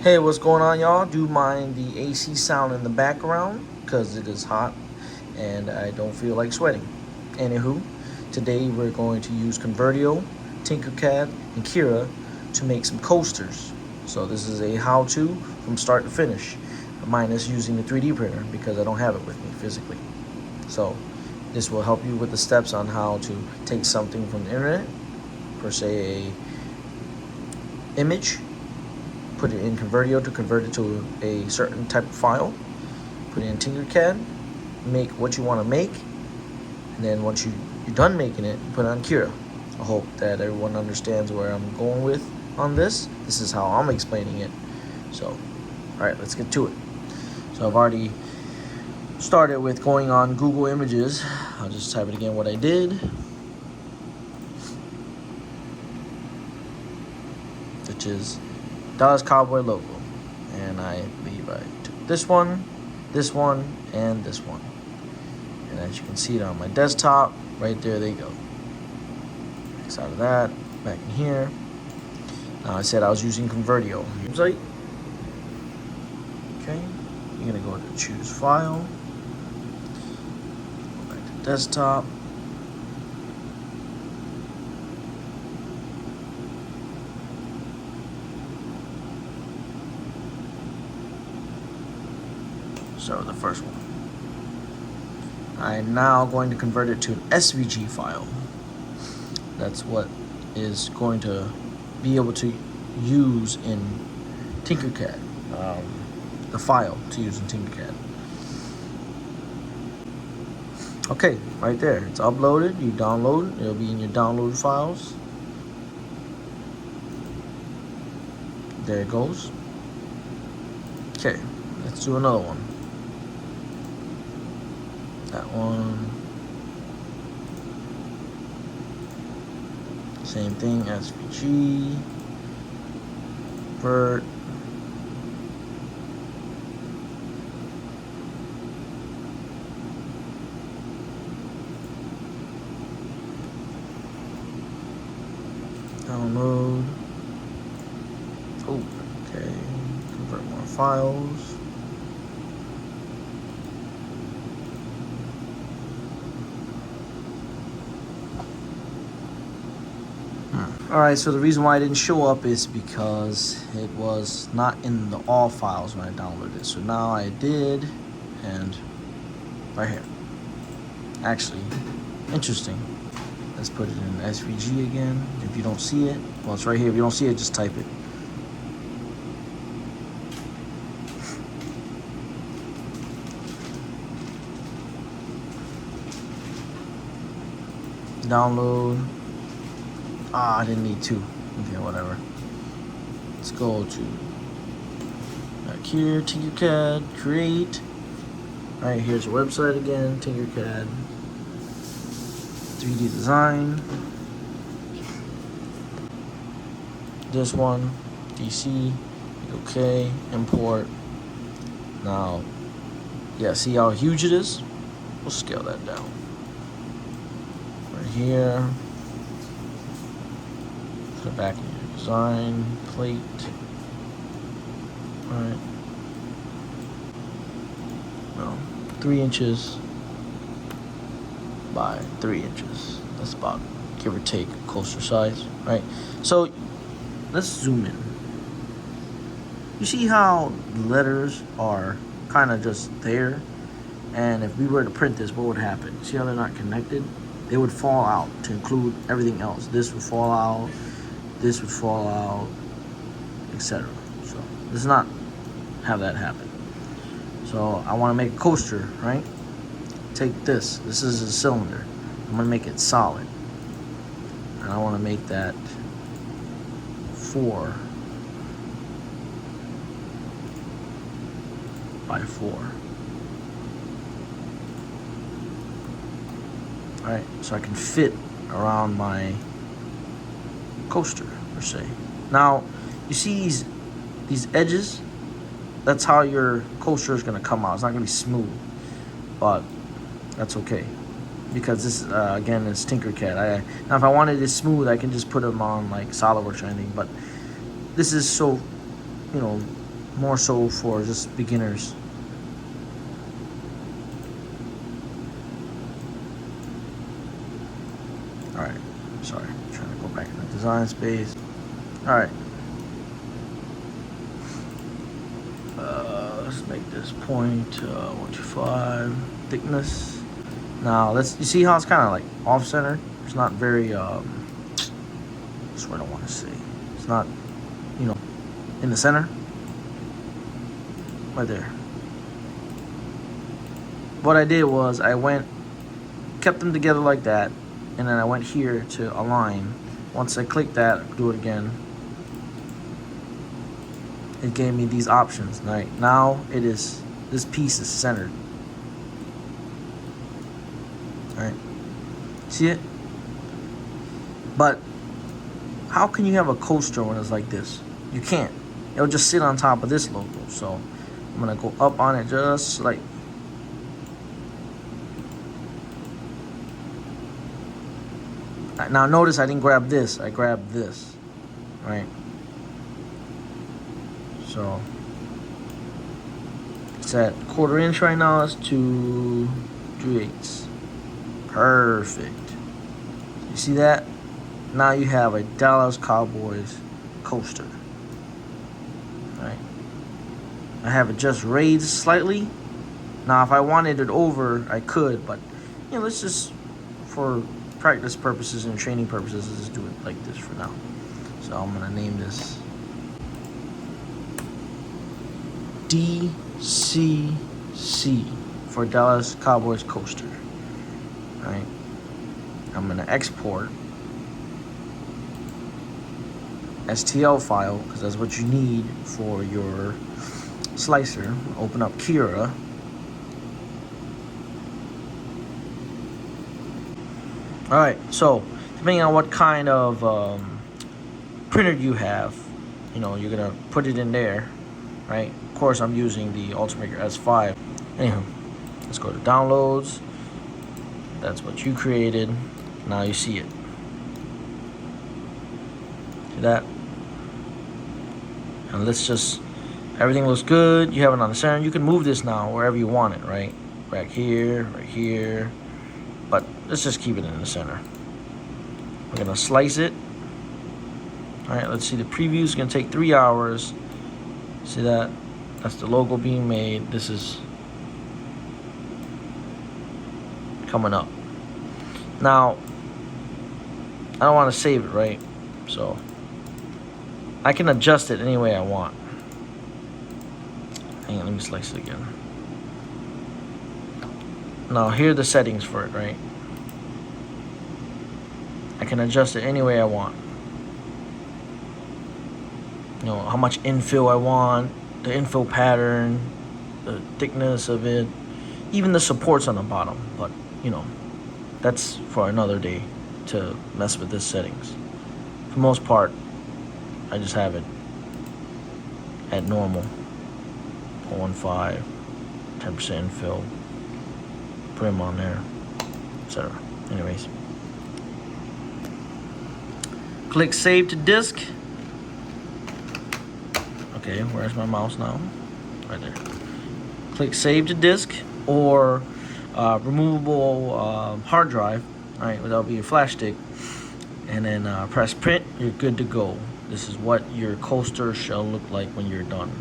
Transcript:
Hey, what's going on, y'all? Do mind the AC sound in the background because it is hot and I don't feel like sweating. Anywho, today we're going to use Convertio, Tinkercad, and Kira to make some coasters. So this is a how-to from start to finish, minus using the 3D printer because I don't have it with me physically. So this will help you with the steps on how to take something from the internet, per se a image, put it in Convertio to convert it to a certain type of file, put it in Tinkercad, make what you want to make, and then once you're done making it, put it on Kira. I hope that everyone understands where I'm going with on this. This is how I'm explaining it. So, alright, let's get to it. So I've already started with going on Google Images. I'll just type it again what I did. Which is Dallas Cowboy logo. And I believe I took this one, and this one. And as you can see it on my desktop, right there they go. X out of that, back in here. Now I said I was using Convertio. Website. Okay, you're gonna go to choose file. Go back to desktop. Start with the first one. I'm now going to convert it to an SVG file. That's what is going to be able to use in Tinkercad. The file to use in Tinkercad. Okay, right there. It's uploaded. You download. It'll be in your download files. There it goes. Okay, let's do another one. That one. Same thing, SVG. Vert. Download. Oh, okay. Convert more files. Alright, so the reason why it didn't show up is because it was not in the all files when I downloaded it. So now I did, and right here. Actually, interesting. Let's put it in SVG again. If you don't see it, well, it's right here. If you don't see it, just type it. Download. I didn't need two. Okay, whatever. Let's go to back here, Tinkercad, create. Alright, here's your website again, Tinkercad. 3D design. This one, DC. Okay, import. Now, yeah, see how huge it is? We'll scale that down. Right here. Go back in your design plate. Alright. Well, 3 inches by 3 inches. That's about, give or take, coaster size, right? So let's zoom in. You see how the letters are kind of just there? And if we were to print this, what would happen? See how they're not connected? They would fall out to include everything else. This would fall out. This would fall out, etc. So let's not have that happen. So I want to make a coaster, right? Take this. This is a cylinder. I'm going to make it solid. And I want to make that 4 by 4. Alright, so I can fit around my coaster, per se. Now, you see these edges? That's how your coaster is going to come out. It's not going to be smooth, but that's okay. Because this, again, is Tinkercad. Now, if I wanted it smooth, I can just put them on, like, SolidWorks or anything, but this is so, you know, more so for just beginners. Alright, sorry, I'm trying to go back in the design space. Alright. Let's make this point 125 thickness. Now you see how it's kind of like off center? It's not very that's what I want to say. It's not, you know, in the center. Right there. What I did was I kept them together like that, and then I went here to align. Once I click that, do it again, it gave me these options. Right now this piece is centered. All right, see it? But how can you have a coaster when it's like this? You can't. It'll just sit on top of this logo. So I'm gonna go up on it just like. Now notice I didn't grab this. I grabbed this, right? So it's at 1/4 inch right now. It's 2 3/8. Perfect. You see that? Now you have a Dallas Cowboys coaster. Right? I have it just raised slightly. Now if I wanted it over, I could, but you know, let's just, for practice purposes and training purposes, let's just do it like this for now. So I'm gonna name this DCC for Dallas Cowboys coaster. Right? I'm gonna export STL file because that's what you need for your slicer. Open up Cura. All right, so depending on what kind of printer you have, you know, you're gonna put it in there, right? Of course, I'm using the Ultimaker S5. Anywho, let's go to downloads. That's what you created. Now you see it. See that? And let's just, everything looks good. You have it on the center. You can move this now wherever you want it, right? Back here, right here. But let's just keep it in the center. We're gonna slice it. All right, let's see, the preview is gonna take 3 hours. See that? That's the logo being made. This is coming up. Now, I don't wanna save it, right? So I can adjust it any way I want. Hang on, let me slice it again. Now here are the settings for it, right? I can adjust it any way I want. You know, how much infill I want, the infill pattern, the thickness of it, even the supports on the bottom. But, you know, that's for another day to mess with the settings. For the most part, I just have it at normal. 0.15, 10% infill. Put them on there, etc. Anyways, click save to disk. Okay, where's my mouse now? Right there. Click save to disk or removable hard drive. All right, that'll be a flash stick, and then press print. You're good to go. This is what your coaster shall look like when you're done.